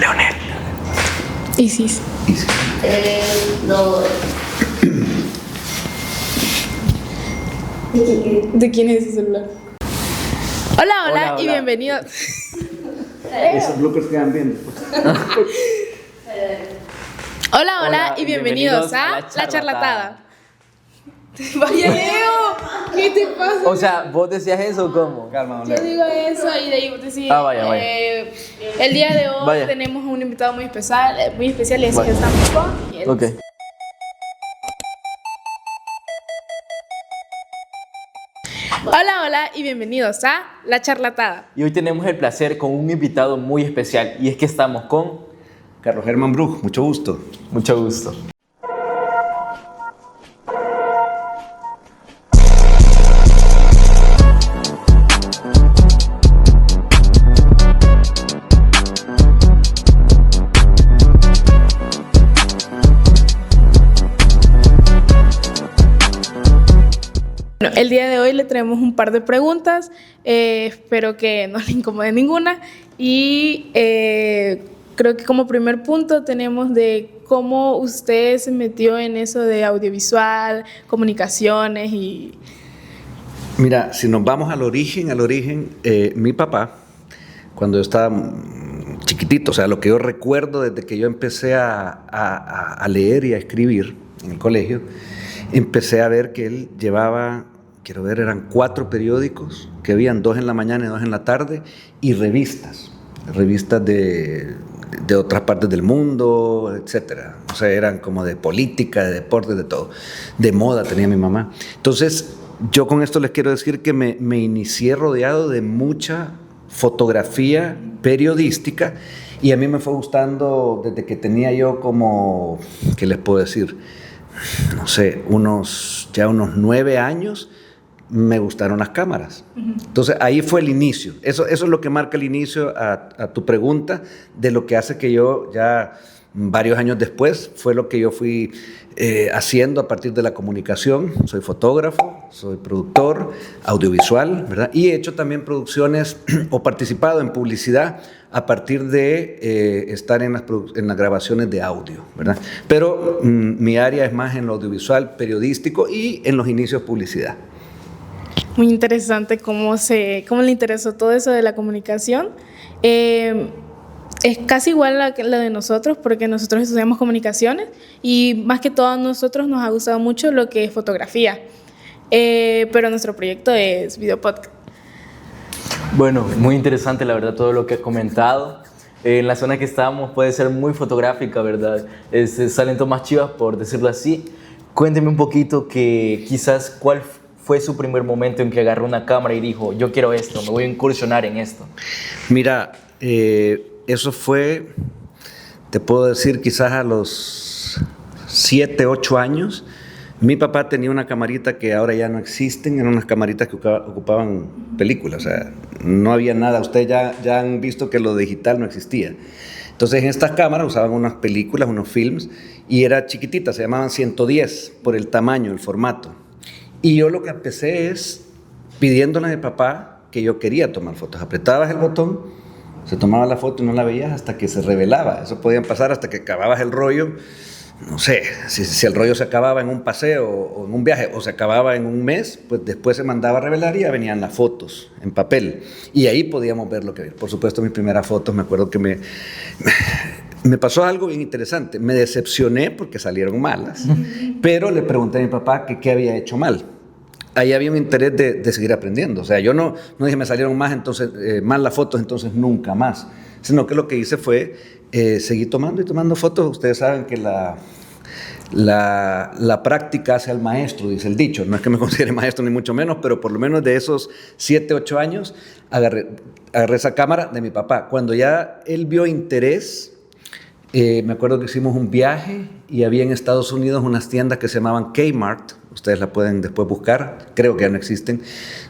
Leonel. Isis. 3, 2. ¿De quién es ese celular? Hola, y bienvenidos. Esos bloopers quedan bien. Hola, y bienvenidos a La Charlatada. Vaya Leo, ¿qué te pasa? O sea, ¿vos decías eso o cómo? Calma, Yo digo eso y de ahí vos decís. Vaya. El día de hoy Vaya. tenemos un invitado muy especial y así que estamos con él. Ok. Hola, y bienvenidos a La Charlatada. Y hoy tenemos el placer con un invitado muy especial y es que estamos con... Carlos Germán Bruch, mucho gusto. Mucho gusto. Bueno, el día de hoy le traemos un par de preguntas, espero que no le incomode ninguna y creo que como primer punto tenemos de cómo usted se metió en eso de audiovisual, comunicaciones y... Mira, si nos vamos al origen, mi papá, cuando yo estaba chiquitito, o sea, lo que yo recuerdo desde que yo empecé a leer y a escribir en el colegio, empecé a ver que él llevaba, quiero ver, eran 4 periódicos, que habían 2 en la mañana y 2 en la tarde, y revistas de otras partes del mundo, etcétera. O sea, eran como de política, de deportes, de todo. De moda tenía mi mamá. Entonces, yo con esto les quiero decir que me inicié rodeado de mucha fotografía periodística y a mí me fue gustando desde que tenía yo como, ¿qué les puedo decir? No sé, unos 9 años, me gustaron las cámaras. Entonces ahí fue el inicio. Eso es lo que marca el inicio a tu pregunta, de lo que hace que yo ya varios años después fue lo que yo fui haciendo a partir de la comunicación. Soy fotógrafo, soy productor audiovisual, ¿verdad? Y he hecho también producciones o participado en publicidad a partir de estar en las grabaciones de audio, ¿verdad? Pero mi área es más en lo audiovisual, periodístico y en los inicios publicidad. Muy interesante cómo le interesó todo eso de la comunicación. Es casi igual a la de nosotros, porque nosotros estudiamos comunicaciones y más que todo a nosotros nos ha gustado mucho lo que es fotografía, pero nuestro proyecto es video podcast. Bueno, muy interesante la verdad todo lo que ha comentado. En la zona que estamos puede ser muy fotográfica, ¿verdad? Salen tomas chivas, por decirlo así. Cuénteme un poquito que quizás cuál fue su primer momento en que agarró una cámara y dijo, yo quiero esto, me voy a incursionar en esto. Mira, eso fue, te puedo decir, quizás a los 7, 8 años. Mi papá tenía una camarita que ahora ya no existen, eran unas camaritas que ocupaban películas, o sea, no había nada. Ustedes ya han visto que lo digital no existía. Entonces en estas cámaras usaban unas películas, unos films, y era chiquitita, se llamaban 110 por el tamaño, el formato. Y yo lo que empecé es pidiéndole a mi papá que yo quería tomar fotos. Apretabas el botón, se tomaba la foto y no la veías hasta que se revelaba. Eso podía pasar hasta que acababas el rollo. No sé, si el rollo se acababa en un paseo o en un viaje o se acababa en un mes, pues después se mandaba a revelar y ya venían las fotos en papel. Y ahí podíamos ver lo que había. Por supuesto, mis primeras fotos, me acuerdo que me pasó algo bien interesante. Me decepcioné porque salieron malas, pero le pregunté a mi papá que qué había hecho mal. Ahí había un interés de seguir aprendiendo. O sea, yo no dije me salieron mal las fotos, entonces nunca más. Sino que lo que hice fue seguir tomando y tomando fotos. Ustedes saben que la práctica hace al maestro, dice el dicho. No es que me considere maestro ni mucho menos, pero por lo menos de esos 7, 8 años agarré esa cámara de mi papá. Cuando ya él vio interés, me acuerdo que hicimos un viaje y había en Estados Unidos unas tiendas que se llamaban Kmart, ustedes la pueden después buscar, creo que ya no existen,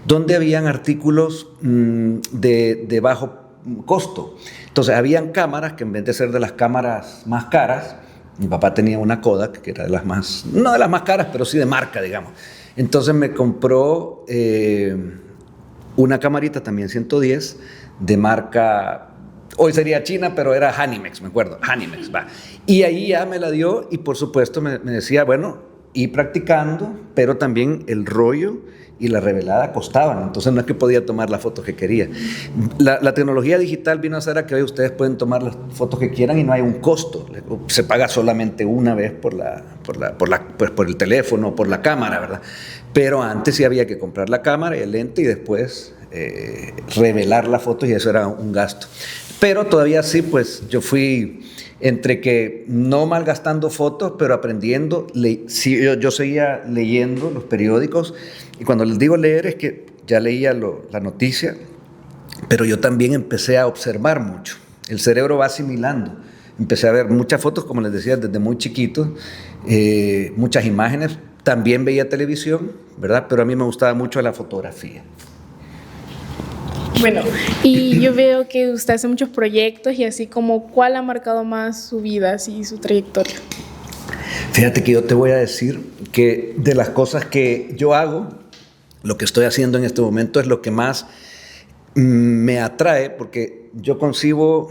donde habían artículos de bajo costo. Entonces habían cámaras que en vez de ser de las cámaras más caras, mi papá tenía una Kodak que era de las más, no de las más caras, pero sí de marca, digamos. Entonces me compró una camarita también 110 de marca hoy sería China, pero era Hanimex, me acuerdo, Hanimex, va. Y ahí ya me la dio y por supuesto me decía, bueno, y practicando, pero también el rollo y la revelada costaban, entonces no es que podía tomar las fotos que quería. La tecnología digital vino a ser a que hoy ustedes pueden tomar las fotos que quieran y no hay un costo, se paga solamente una vez por el teléfono, por la cámara, ¿verdad? Pero antes sí había que comprar la cámara y el lente y después revelar las fotos y eso era un gasto. Pero todavía sí, pues yo fui entre que no malgastando fotos, pero aprendiendo. Sí, yo seguía leyendo los periódicos y cuando les digo leer es que ya leía la noticia, pero yo también empecé a observar mucho. El cerebro va asimilando. Empecé a ver muchas fotos, como les decía, desde muy chiquito, muchas imágenes. También veía televisión, ¿verdad? Pero a mí me gustaba mucho la fotografía. Bueno, y yo veo que usted hace muchos proyectos y así como, ¿cuál ha marcado más su vida, así, su trayectoria? Fíjate que yo te voy a decir que de las cosas que yo hago, lo que estoy haciendo en este momento es lo que más me atrae, porque yo concibo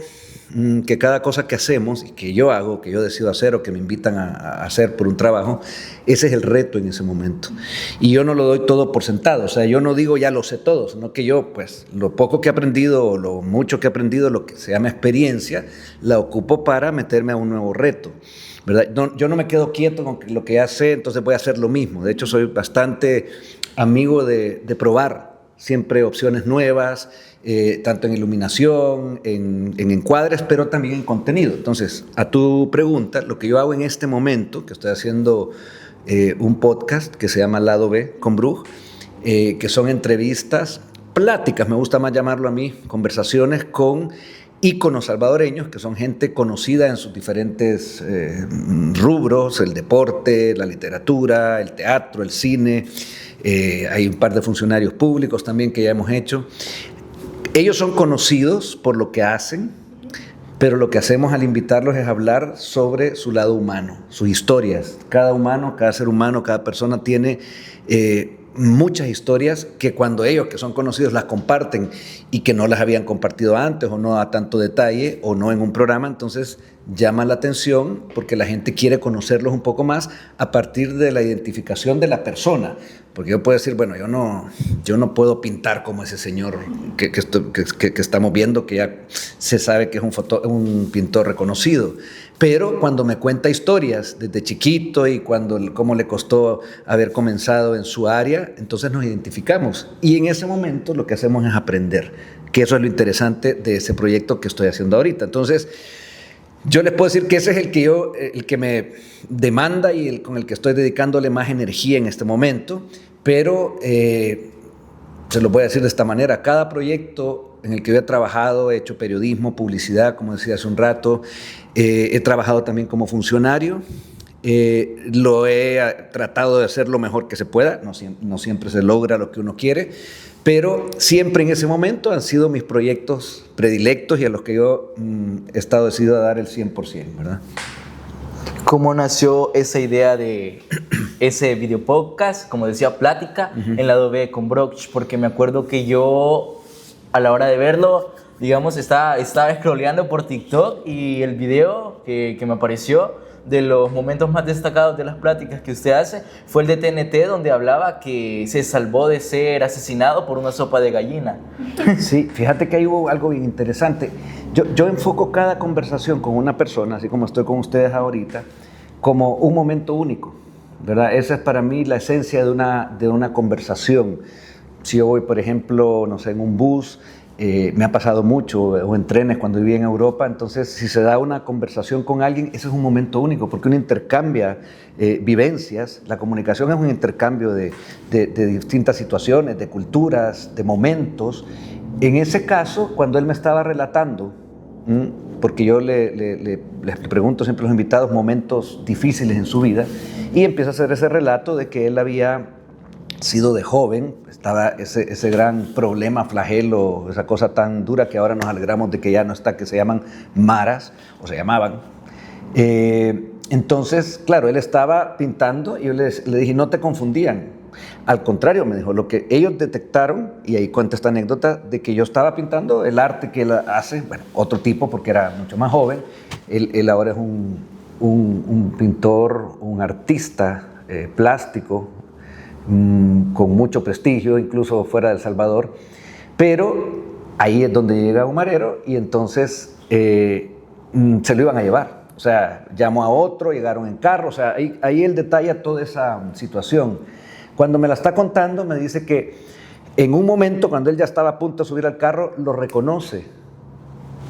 que cada cosa que hacemos y que yo hago, que yo decido hacer o que me invitan a hacer por un trabajo, ese es el reto en ese momento. Y yo no lo doy todo por sentado, o sea, yo no digo ya lo sé todo, sino que yo, pues, lo poco que he aprendido o lo mucho que he aprendido, lo que se llama experiencia, la ocupo para meterme a un nuevo reto, ¿verdad? Yo no me quedo quieto con lo que ya sé, entonces voy a hacer lo mismo. De hecho, soy bastante amigo de probar siempre opciones nuevas, tanto en iluminación, en encuadres, pero también en contenido. Entonces, a tu pregunta, lo que yo hago en este momento, que estoy haciendo un podcast que se llama Lado B con Brug, que son entrevistas, pláticas, me gusta más llamarlo a mí, conversaciones con íconos salvadoreños, que son gente conocida en sus diferentes rubros, el deporte, la literatura, el teatro, el cine. Hay un par de funcionarios públicos también que ya hemos hecho. Ellos son conocidos por lo que hacen, pero lo que hacemos al invitarlos es hablar sobre su lado humano, sus historias. Cada humano, cada ser humano, cada persona tiene muchas historias que cuando ellos, que son conocidos, las comparten y que no las habían compartido antes o no a tanto detalle o no en un programa, entonces llama la atención porque la gente quiere conocerlos un poco más a partir de la identificación de la persona. Porque yo puedo decir, bueno, yo no puedo pintar como ese señor que estamos viendo, que ya se sabe que es un pintor reconocido. Pero cuando me cuenta historias desde chiquito y cómo le costó haber comenzado en su área, entonces nos identificamos. Y en ese momento lo que hacemos es aprender, que eso es lo interesante de ese proyecto que estoy haciendo ahorita. Entonces, yo les puedo decir que ese es el que me demanda y con el que estoy dedicándole más energía en este momento, pero se lo voy a decir de esta manera: cada proyecto en el que yo he trabajado, he hecho periodismo, publicidad, como decía hace un rato, he trabajado también como funcionario, lo he tratado de hacer lo mejor que se pueda, no siempre se logra lo que uno quiere, pero siempre en ese momento han sido mis proyectos predilectos y a los que yo he estado decidido a dar el 100%, ¿verdad? ¿Cómo nació esa idea de ese video podcast, como decía, plática, en Lado B con Broch? Porque me acuerdo que yo, a la hora de verlo, digamos, estaba scrolleando por TikTok y el video que me apareció de los momentos más destacados de las pláticas que usted hace fue el de TNT, donde hablaba que se salvó de ser asesinado por una sopa de gallina. Sí, fíjate que ahí hubo algo bien interesante. Yo enfoco cada conversación con una persona, así como estoy con ustedes ahorita, como un momento único, ¿verdad? Esa es para mí la esencia de una conversación. Si yo voy, por ejemplo, no sé, en un bus, me ha pasado mucho, o en trenes cuando viví en Europa, entonces si se da una conversación con alguien, ese es un momento único, porque uno intercambia vivencias. La comunicación es un intercambio de distintas situaciones, de culturas, de momentos. En ese caso, cuando él me estaba relatando, porque yo les pregunto siempre a los invitados momentos difíciles en su vida, y empieza a hacer ese relato de que él había sido de joven, estaba ese gran problema, flagelo, esa cosa tan dura que ahora nos alegramos de que ya no está, que se llaman maras, o se llamaban. Entonces, claro, él estaba pintando y yo le dije, no te confundían, Al contrario, me dijo, lo que ellos detectaron, y ahí cuenta esta anécdota, de que yo estaba pintando el arte que él hace, bueno, otro tipo porque era mucho más joven, él ahora es un pintor, un artista plástico, con mucho prestigio, incluso fuera de El Salvador, pero ahí es donde llega Humarero y entonces se lo iban a llevar. O sea, llamó a otro, llegaron en carro, o sea, ahí él detalla toda esa situación. Cuando me la está contando, me dice que en un momento, cuando él ya estaba a punto de subir al carro, lo reconoce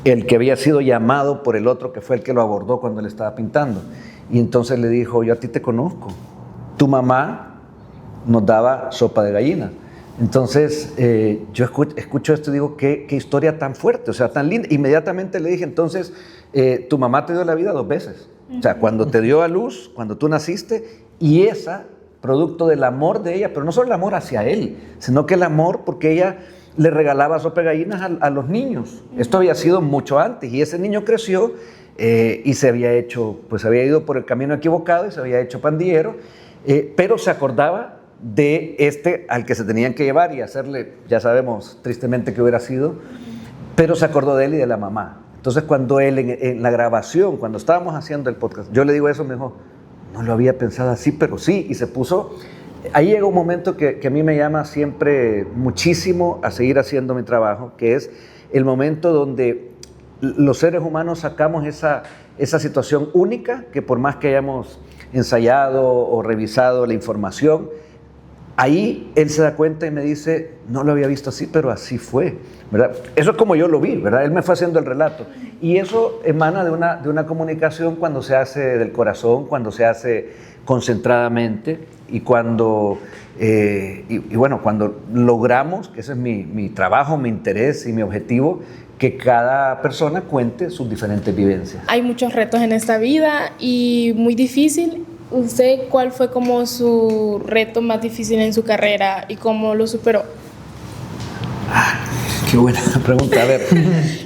el que había sido llamado por el otro, que fue el que lo abordó cuando él estaba pintando. Y entonces le dijo, yo a ti te conozco, tu mamá nos daba sopa de gallina. Entonces, yo escucho esto y digo, qué historia tan fuerte, o sea, tan linda. Inmediatamente le dije, entonces, tu mamá te dio la vida 2 veces. O sea, cuando te dio a luz, cuando tú naciste, y esa, producto del amor de ella, pero no solo el amor hacia él, sino que el amor porque ella le regalaba sopa de gallinas a los niños. Esto había sido mucho antes, y ese niño creció y se había hecho, pues había ido por el camino equivocado y se había hecho pandillero, pero se acordaba de este al que se tenían que llevar y hacerle, ya sabemos tristemente que hubiera sido, pero se acordó de él y de la mamá. Entonces cuando él en la grabación, cuando estábamos haciendo el podcast, yo le digo eso, me dijo, no lo había pensado así, pero sí, y se puso, ahí llega un momento que a mí me llama siempre muchísimo a seguir haciendo mi trabajo, que es el momento donde los seres humanos sacamos esa situación única, que por más que hayamos ensayado o revisado la información, ahí él se da cuenta y me dice, no lo había visto así, pero así fue, ¿verdad? Eso es como yo lo vi, ¿verdad? Él me fue haciendo el relato. Y eso emana de una comunicación cuando se hace del corazón, cuando se hace concentradamente y cuando, bueno, cuando logramos, que ese es mi trabajo, mi interés y mi objetivo, que cada persona cuente sus diferentes vivencias. Hay muchos retos en esta vida y muy difícil. ¿Usted cuál fue como su reto más difícil en su carrera y cómo lo superó? Qué buena pregunta. A ver,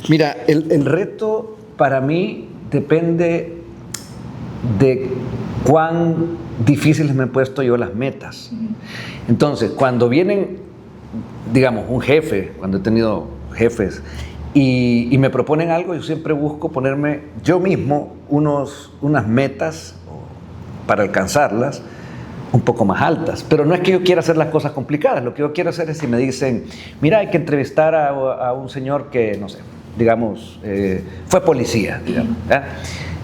mira, el reto para mí depende de cuán difíciles me he puesto yo las metas. Entonces, cuando vienen, digamos, un jefe, cuando he tenido jefes, y me proponen algo, yo siempre busco ponerme yo mismo unas metas para alcanzarlas un poco más altas, pero no es que yo quiera hacer las cosas complicadas, lo que yo quiero hacer es si me dicen, mira, hay que entrevistar a un señor que, no sé, digamos, fue policía, digamos, ¿eh?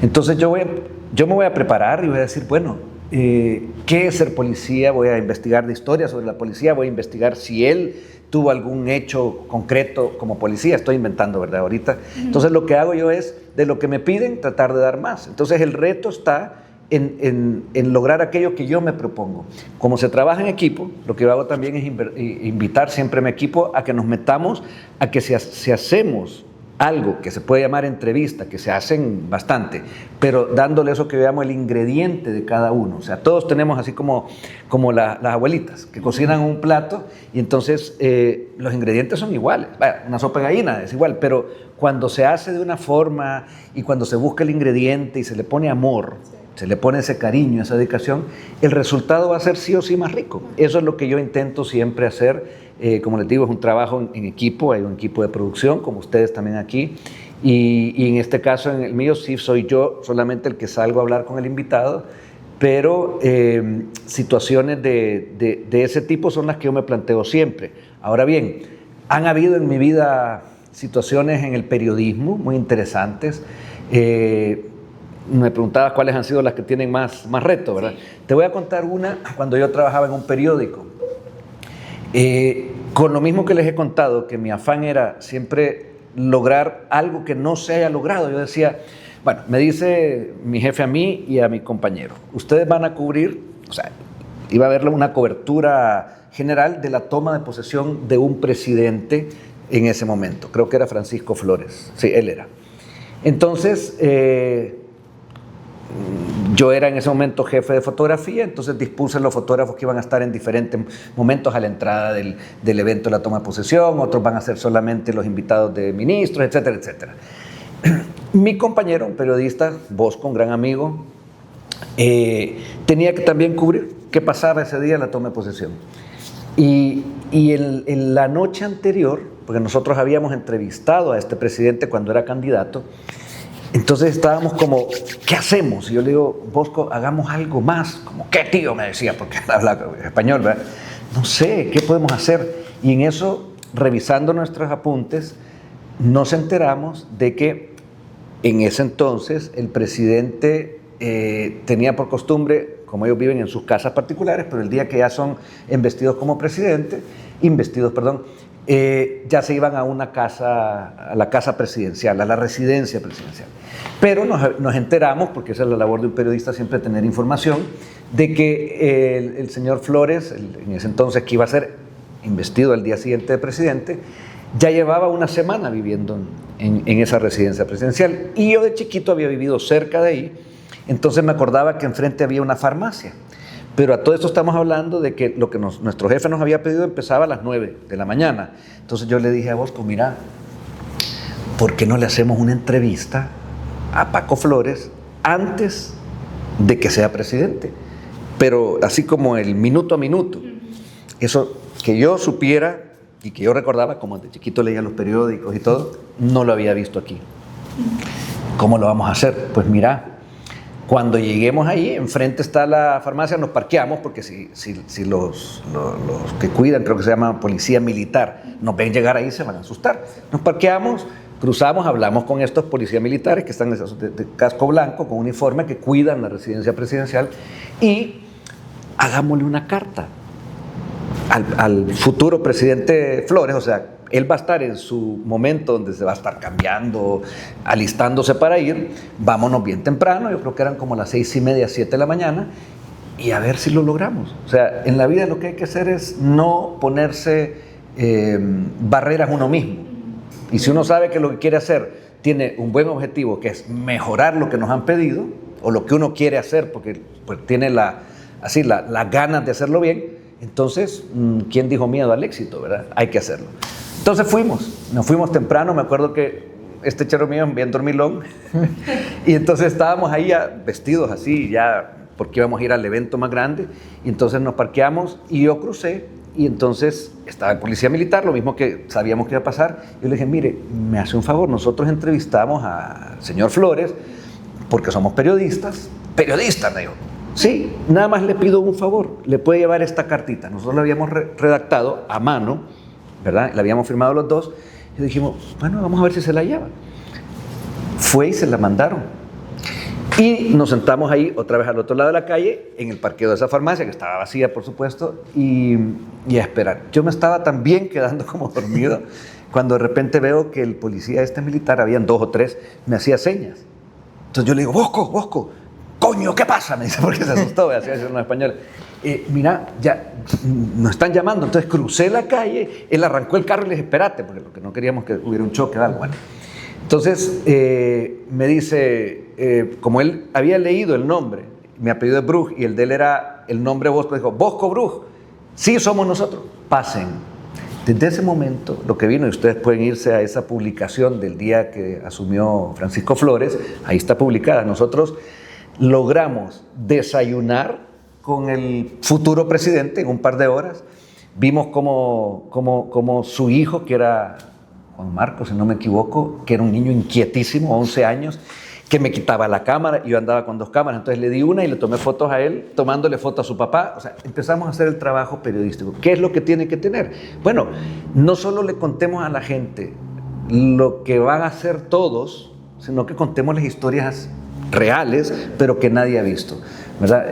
Entonces yo me voy a preparar y voy a decir, bueno, ¿qué es ser policía? Voy a investigar de historia sobre la policía, voy a investigar si él tuvo algún hecho concreto como policía, estoy inventando, ¿verdad? Ahorita. Entonces lo que hago yo es, de lo que me piden, tratar de dar más. Entonces el reto está en lograr aquello que yo me propongo. Como se trabaja en equipo, lo que yo hago también es invitar siempre a mi equipo a que nos metamos, a que si hacemos algo que se puede llamar entrevista, que se hacen bastante, pero dándole eso que yo llamo el ingrediente de cada uno. O sea, todos tenemos así como las abuelitas, que cocinan un plato y entonces los ingredientes son iguales. Bueno, una sopa de gallina es igual, pero cuando se hace de una forma y cuando se busca el ingrediente y se le pone amor, se le pone ese cariño, esa dedicación, el resultado va a ser sí o sí más rico. Eso es lo que yo intento siempre hacer. Como les digo, es un trabajo en equipo, hay un equipo de producción, como ustedes también aquí, y en este caso, en el mío, sí soy yo solamente el que salgo a hablar con el invitado, pero situaciones de ese tipo son las que yo me planteo siempre. Ahora bien, han habido en mi vida situaciones en el periodismo muy interesantes. Me preguntabas cuáles han sido las que tienen más reto, ¿verdad? Sí. Te voy a contar una cuando yo trabajaba en un periódico. Con lo mismo que les he contado, que mi afán era siempre lograr algo que no se haya logrado. Yo decía, bueno, me dice mi jefe a mí y a mi compañero, ustedes van a cubrir, o sea, iba a haber una cobertura general de la toma de posesión de un presidente en ese momento. Creo que era Francisco Flores, sí, él era. Entonces, yo era en ese momento jefe de fotografía, entonces dispuse los fotógrafos que iban a estar en diferentes momentos a la entrada del evento de la toma de posesión, otros van a ser solamente los invitados de ministros, etcétera, etcétera. Mi compañero, un periodista, Bosco, un gran amigo, tenía que también cubrir qué pasaba ese día en la toma de posesión. Y en la noche anterior, porque nosotros habíamos entrevistado a este presidente cuando era candidato, entonces estábamos como, ¿qué hacemos? Y yo le digo, Bosco, hagamos algo más. Como, ¿qué, tío? Me decía, porque habla español, ¿verdad? No sé, ¿qué podemos hacer? Y en eso, revisando nuestros apuntes, nos enteramos de que en ese entonces el presidente tenía por costumbre, como ellos viven en sus casas particulares, pero el día que ya son investidos como presidente, ya se iban a una casa, a la casa presidencial, a la residencia presidencial. Pero nos enteramos, porque esa es la labor de un periodista, siempre tener información, de que el señor Flores, en ese entonces que iba a ser investido al día siguiente de presidente, ya llevaba una semana viviendo en esa residencia presidencial. Y yo de chiquito había vivido cerca de ahí, entonces me acordaba que enfrente había una farmacia. Pero a todo esto estamos hablando de que lo que nuestro jefe nos había pedido empezaba a las 9 de la mañana. Entonces yo le dije a Bosco, mira, ¿por qué no le hacemos una entrevista a Paco Flores antes de que sea presidente? Pero así como el minuto a minuto. Eso que yo supiera y que yo recordaba, como de chiquito leía los periódicos y todo, no lo había visto aquí. ¿Cómo lo vamos a hacer? Pues mira, cuando lleguemos ahí, enfrente está la farmacia, nos parqueamos, porque si los que cuidan, creo que se llama policía militar, nos ven llegar ahí, se van a asustar. Nos parqueamos, cruzamos, hablamos con estos policías militares que están de casco blanco, con uniforme, que cuidan la residencia presidencial, y hagámosle una carta al futuro presidente Flores. O sea, él va a estar en su momento donde se va a estar cambiando, alistándose para ir. Vámonos bien temprano, yo creo que eran como las 6:30, 7 de la mañana, y a ver si lo logramos. O sea, en la vida lo que hay que hacer es no ponerse barreras uno mismo. Y si uno sabe que lo que quiere hacer tiene un buen objetivo, que es mejorar lo que nos han pedido, o lo que uno quiere hacer, porque pues, tiene las ganas de hacerlo bien, entonces, ¿quién dijo miedo al éxito, verdad? Hay que hacerlo. Entonces nos fuimos temprano. Me acuerdo que este chero mío bien dormilón, y entonces estábamos ahí ya vestidos así, ya porque íbamos a ir al evento más grande, y entonces nos parqueamos y yo crucé, y entonces estaba el policía militar, lo mismo que sabíamos que iba a pasar. Yo le dije, mire, me hace un favor, nosotros entrevistamos al señor Flores porque somos periodistas. Periodista, me dijo. Sí, nada más le pido un favor, le puede llevar esta cartita. Nosotros la habíamos redactado a mano, ¿verdad? La habíamos firmado los dos, y dijimos, bueno, vamos a ver si se la lleva. Fue y se la mandaron. Y nos sentamos ahí, otra vez al otro lado de la calle, en el parqueo de esa farmacia, que estaba vacía, por supuesto, y a esperar. Yo me estaba también quedando como dormido, cuando de repente veo que el policía militar, habían 2 o 3, me hacía señas. Entonces yo le digo, Bosco, coño, ¿qué pasa? Me dice, porque se asustó, así en español. Mira, ya nos están llamando. Entonces crucé la calle, él arrancó el carro y le dije, espérate, porque no queríamos que hubiera un choque o algo. Bueno. Entonces me dice, como él había leído el nombre, mi apellido es Bruj y el de él era el nombre Bosco, dijo, Bosco Bruj, sí somos nosotros, pasen. Desde ese momento, lo que vino, y ustedes pueden irse a esa publicación del día que asumió Francisco Flores, ahí está publicada. Nosotros logramos desayunar con el futuro presidente en un par de horas. Vimos como su hijo, que era Juan Marcos, si no me equivoco, que era un niño inquietísimo, 11 años, que me quitaba la cámara, y yo andaba con 2 cámaras, entonces le di una y le tomé fotos a él, tomándole fotos a su papá. O sea, empezamos a hacer el trabajo periodístico. ¿Qué es lo que tiene que tener? Bueno, no solo le contemos a la gente lo que van a hacer todos, sino que contemos las historias reales, pero que nadie ha visto, ¿verdad?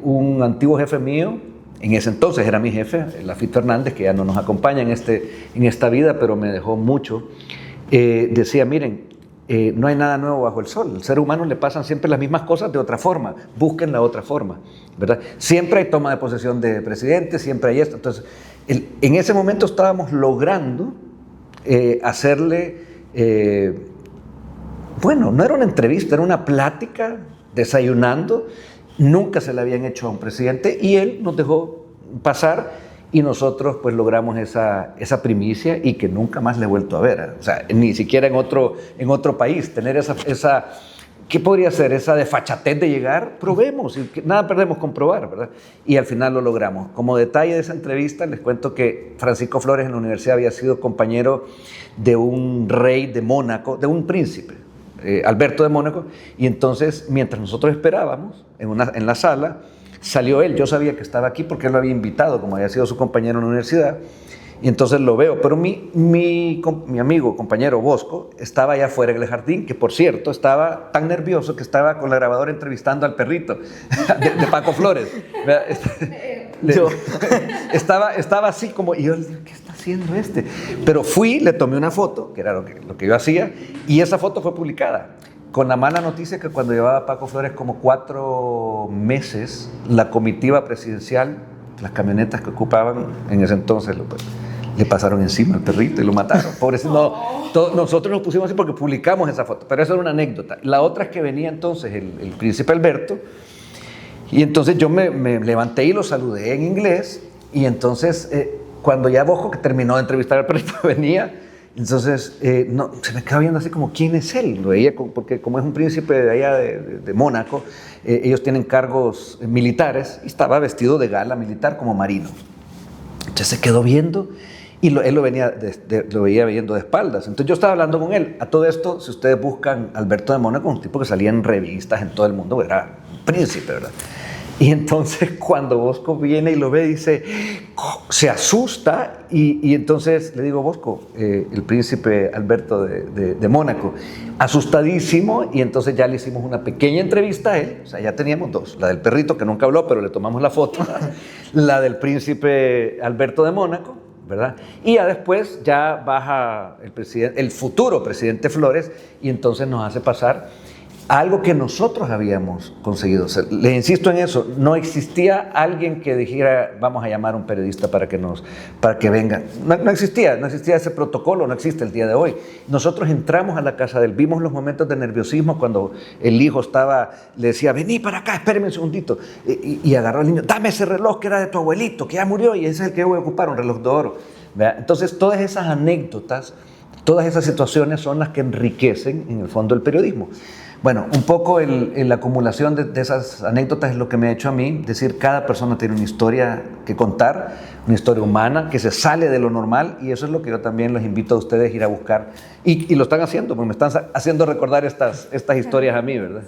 Un antiguo jefe mío, en ese entonces era mi jefe, Lafit Fernández, que ya no nos acompaña en esta vida, pero me dejó mucho, decía, miren, no hay nada nuevo bajo el sol. Al ser humano le pasan siempre las mismas cosas de otra forma. Busquen la otra forma, ¿verdad? Siempre hay toma de posesión de presidente, siempre hay esto. Entonces, en ese momento estábamos logrando hacerle, bueno, no era una entrevista, era una plática, desayunando. Nunca se le habían hecho a un presidente, y él nos dejó pasar. Y nosotros pues logramos esa primicia, y que nunca más le he vuelto a ver. O sea, ni siquiera en otro país, tener esa ¿qué podría ser esa desfachatez de llegar? Probemos, y nada perdemos con probar, ¿verdad? Y al final lo logramos. Como detalle de esa entrevista, les cuento que Francisco Flores en la universidad había sido compañero de un rey de Mónaco, de un príncipe, Alberto de Mónaco, y entonces, mientras nosotros esperábamos en la sala, salió él. Yo sabía que estaba aquí porque él lo había invitado, como había sido su compañero en la universidad. Y entonces lo veo, pero mi amigo, compañero Bosco, estaba allá afuera en el jardín, que por cierto estaba tan nervioso que estaba con la grabadora entrevistando al perrito de Paco Flores. Estaba así como, y yo le digo, ¿qué está haciendo este? Pero fui, le tomé una foto, que era lo que yo hacía, y esa foto fue publicada. Con la mala noticia que cuando llevaba Paco Flores como 4 meses, la comitiva presidencial, las camionetas que ocupaban en ese entonces, le pasaron encima al perrito y lo mataron. Pobrecito, nosotros nos pusimos así porque publicamos esa foto, pero eso era una anécdota. La otra es que venía entonces el príncipe Alberto, y entonces yo me levanté y lo saludé en inglés, y entonces cuando ya Bosco, que terminó de entrevistar al perrito, venía, entonces se me quedaba viendo así como, ¿quién es él? Lo veía porque como es un príncipe de allá de Mónaco, ellos tienen cargos militares, y estaba vestido de gala militar como marino. Entonces se quedó viendo, y él lo veía viendo de espaldas. Entonces yo estaba hablando con él. A todo esto, si ustedes buscan Alberto de Mónaco, un tipo que salía en revistas en todo el mundo, era un príncipe, ¿verdad? Y entonces cuando Bosco viene y lo ve, dice, se asusta, y entonces le digo, Bosco, el príncipe Alberto de Mónaco, asustadísimo, y entonces ya le hicimos una pequeña entrevista a él. O sea, ya teníamos 2, la del perrito que nunca habló, pero le tomamos la foto, la del príncipe Alberto de Mónaco, ¿verdad? Y ya después ya baja el futuro presidente Flores, y entonces nos hace pasar algo que nosotros habíamos conseguido. O sea, les insisto en eso, no existía alguien que dijera, vamos a llamar a un periodista para que venga. No existía ese protocolo, no existe el día de hoy. Nosotros entramos a la casa de él, vimos los momentos de nerviosismo cuando el hijo le decía, vení para acá, espéreme un segundito, y agarró al niño, dame ese reloj que era de tu abuelito, que ya murió, y ese es el que yo voy a ocupar, un reloj de oro. ¿Verdad? Entonces, todas esas anécdotas, todas esas situaciones son las que enriquecen, en el fondo, el periodismo. Bueno, un poco la acumulación de esas anécdotas es lo que me ha hecho a mí decir, cada persona tiene una historia que contar, una historia humana que se sale de lo normal, y eso es lo que yo también los invito a ustedes a ir a buscar, y lo están haciendo, porque me están haciendo recordar estas historias a mí, ¿verdad?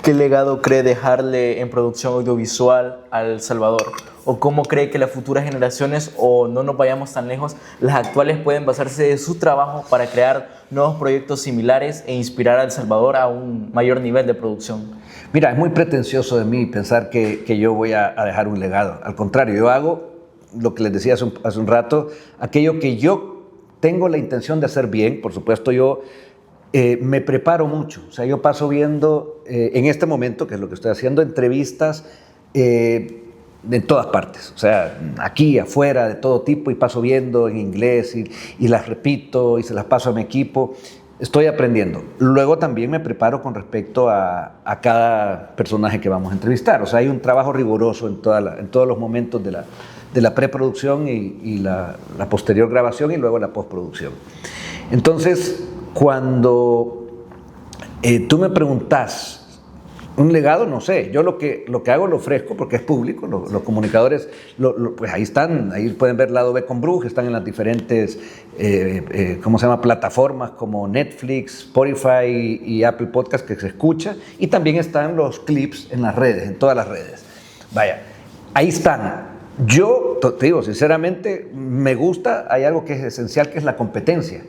¿Qué legado cree dejarle en producción audiovisual a El Salvador? ¿O cómo cree que las futuras generaciones, o no nos vayamos tan lejos, las actuales pueden basarse de su trabajo para crear nuevos proyectos similares e inspirar a El Salvador a un mayor nivel de producción? Mira, es muy pretencioso de mí pensar que yo voy a dejar un legado. Al contrario, yo hago lo que les decía hace un rato, aquello que yo tengo la intención de hacer bien. Por supuesto, yo me preparo mucho. O sea, yo paso viendo, en este momento, que es lo que estoy haciendo, entrevistas de todas partes, o sea, aquí, afuera, de todo tipo, y paso viendo en inglés y las repito y se las paso a mi equipo. Estoy aprendiendo. Luego también me preparo con respecto a cada personaje que vamos a entrevistar. O sea, hay un trabajo riguroso en todos los momentos de la preproducción y la posterior grabación, y luego la postproducción. Entonces, cuando tú me preguntas un legado, no sé, yo lo que hago lo ofrezco porque es público, los comunicadores, pues ahí están, ahí pueden ver Lado B con Bruj, están en las diferentes, plataformas como Netflix, Spotify y Apple Podcast, que se escucha, y también están los clips en las redes, en todas las redes. Vaya, ahí están. Yo, te digo, sinceramente, me gusta, hay algo que es esencial, que es la competencia,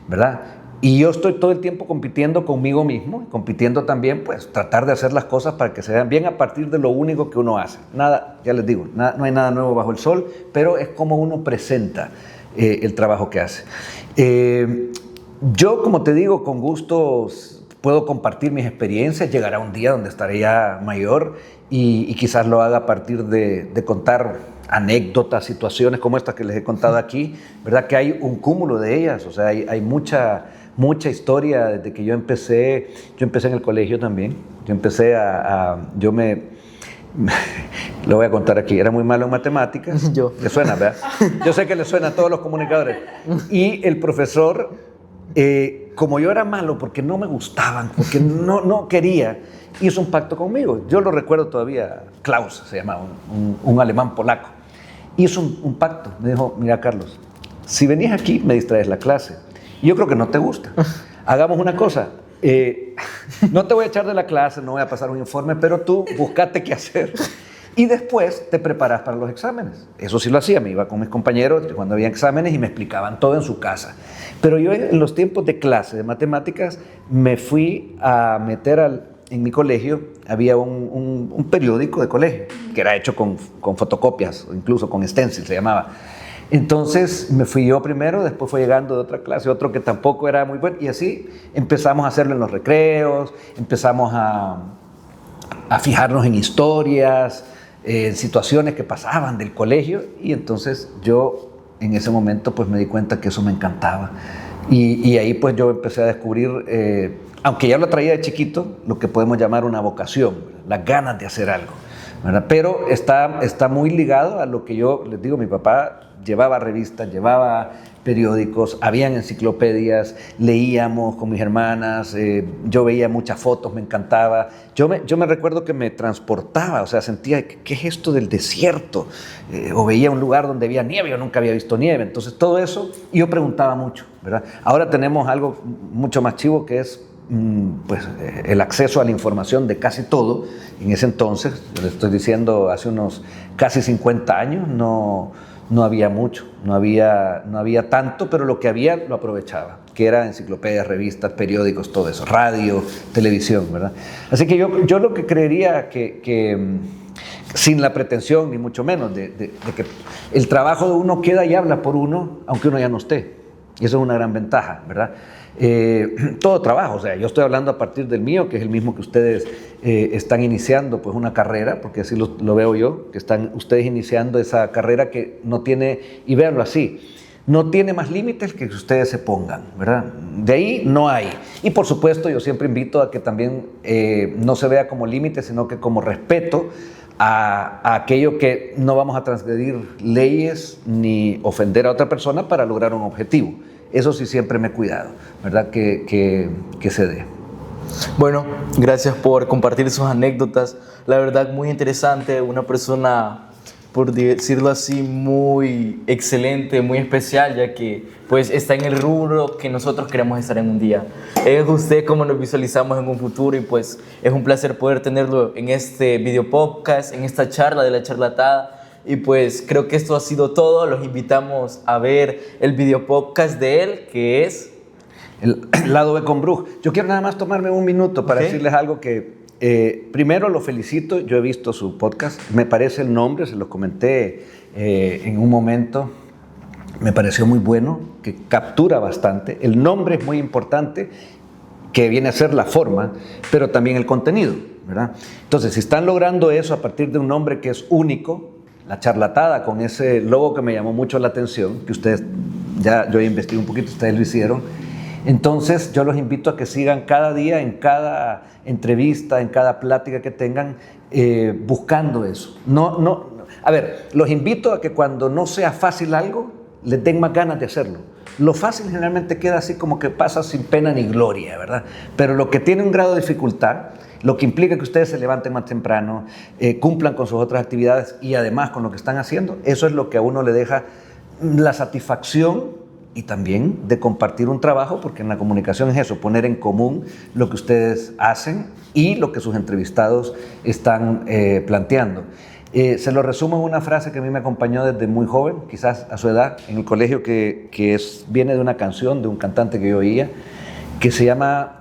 ¿verdad? Y yo estoy todo el tiempo compitiendo conmigo mismo, compitiendo también, pues, tratar de hacer las cosas para que se vean bien a partir de lo único que uno hace. Nada, ya les digo, no hay nada nuevo bajo el sol, pero es como uno presenta el trabajo que hace. Yo, como te digo, con gusto puedo compartir mis experiencias. Llegará un día donde estaré ya mayor y quizás lo haga a partir de contar anécdotas, situaciones como estas que les he contado aquí, ¿verdad? Que hay un cúmulo de ellas, o sea, hay mucha historia desde que yo empecé en el colegio también. Yo empecé lo voy a contar aquí, era muy malo en matemáticas. ¿Le suena, verdad? Yo sé que le suena a todos los comunicadores. Y el profesor como yo era malo porque no me gustaban, porque no quería, hizo un pacto conmigo. Yo lo recuerdo todavía, Klaus se llamaba, un alemán polaco. Hizo un pacto, me dijo, mira Carlos, si venís aquí me distraes la clase. Y yo creo que no te gusta. Hagamos una cosa, no te voy a echar de la clase, no voy a pasar un informe, pero tú buscate qué hacer. Y después te preparas para los exámenes. Eso sí lo hacía, me iba con mis compañeros cuando había exámenes y me explicaban todo en su casa. Pero yo en los tiempos de clase de matemáticas me fui a meter en mi colegio, había un periódico de colegio que era hecho con fotocopias, o incluso con stencil se llamaba. Entonces me fui yo primero, después fue llegando de otra clase otro que tampoco era muy bueno, y así empezamos a hacerlo en los recreos, empezamos a fijarnos en historias, en situaciones que pasaban del colegio, y entonces yo en ese momento pues me di cuenta que eso me encantaba. Y ahí pues yo empecé a descubrir, aunque ya lo traía de chiquito, lo que podemos llamar una vocación, ¿verdad? Las ganas de hacer algo, ¿verdad? Pero está muy ligado a lo que yo les digo, mi papá llevaba revistas, llevaba periódicos, habían enciclopedias, leíamos con mis hermanas, yo veía muchas fotos, me encantaba. Yo me recuerdo que me transportaba, o sea, sentía, ¿qué es esto del desierto? O veía un lugar donde había nieve, yo nunca había visto nieve. Entonces todo eso, y yo preguntaba mucho, ¿verdad? Ahora tenemos algo mucho más chivo que es pues, el acceso a la información de casi todo. En ese entonces, le estoy diciendo, hace unos casi 50 años, no había mucho, no había tanto, pero lo que había lo aprovechaba, que era enciclopedias, revistas, periódicos, todo eso, radio, televisión, ¿verdad? Así que yo lo que creería que sin la pretensión, ni mucho menos, de que el trabajo de uno queda y habla por uno, aunque uno ya no esté. Y eso es una gran ventaja, ¿verdad? Todo trabajo, o sea, yo estoy hablando a partir del mío, que es el mismo que ustedes están iniciando, pues una carrera, porque así lo veo yo, que están ustedes iniciando esa carrera que no tiene, y véanlo así, no tiene más límites que ustedes se pongan, ¿verdad? De ahí no hay. Y por supuesto yo siempre invito a que también no se vea como límite, sino que como respeto a aquello que no vamos a transgredir leyes ni ofender a otra persona para lograr un objetivo. Eso sí siempre me he cuidado, ¿verdad? Que se dé. Bueno, gracias por compartir sus anécdotas. La verdad, muy interesante. Una persona, por decirlo así, muy excelente, muy especial, ya que pues está en el rubro que nosotros queremos estar en un día. Es usted como nos visualizamos en un futuro, y pues es un placer poder tenerlo en este video podcast, en esta charla de La Charlatada. Y pues creo que esto ha sido todo. Los invitamos a ver el video podcast de él, que es el lado B con Bruj. Yo quiero nada más tomarme un minuto para decirles algo que primero lo felicito. Yo he visto su podcast, me parece el nombre, se lo comenté en un momento, me pareció muy bueno, que captura bastante. El nombre es muy importante, que viene a ser la forma, pero también el contenido, ¿verdad? Entonces, si están logrando eso a partir de un nombre que es único, La Charlatada, con ese logo que me llamó mucho la atención, que ustedes, yo investigué un poquito, ustedes lo hicieron. Entonces yo los invito a que sigan cada día, en cada entrevista, en cada plática que tengan, buscando eso. A ver, los invito a que cuando no sea fácil algo, les den más ganas de hacerlo. Lo fácil generalmente queda así como que pasa sin pena ni gloria, ¿verdad? Pero lo que tiene un grado de dificultad, lo que implica que ustedes se levanten más temprano, cumplan con sus otras actividades y además con lo que están haciendo, eso es lo que a uno le deja la satisfacción y también de compartir un trabajo, porque en la comunicación es eso, poner en común lo que ustedes hacen y lo que sus entrevistados están planteando. Se lo resumo en una frase que a mí me acompañó desde muy joven, quizás a su edad, en el colegio, viene de una canción de un cantante que yo oía, que se llama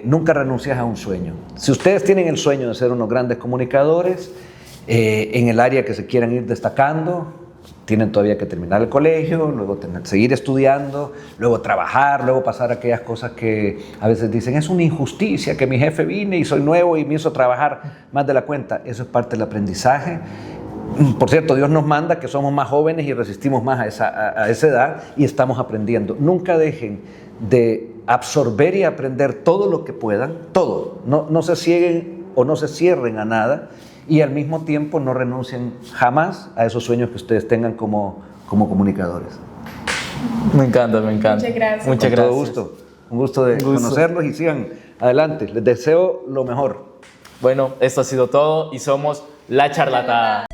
Nunca renuncies a un sueño. Si ustedes tienen el sueño de ser unos grandes comunicadores, en el área que se quieran ir destacando, tienen todavía que terminar el colegio, luego seguir estudiando, luego trabajar, luego pasar aquellas cosas que a veces dicen, es una injusticia que mi jefe vine y soy nuevo y me hizo trabajar más de la cuenta. Eso es parte del aprendizaje. Por cierto, Dios nos manda que somos más jóvenes y resistimos más a esa edad y estamos aprendiendo. Nunca dejen de absorber y aprender todo lo que puedan, todo. No se cieguen o no se cierren a nada, y al mismo tiempo no renuncien jamás a esos sueños que ustedes tengan como comunicadores. Me encanta, me encanta. Muchas gracias. Muchas Con gracias. todo gusto. Un gusto de gusto. conocerlos y sigan adelante. Les deseo lo mejor. Bueno, esto ha sido todo y somos La Charlatada.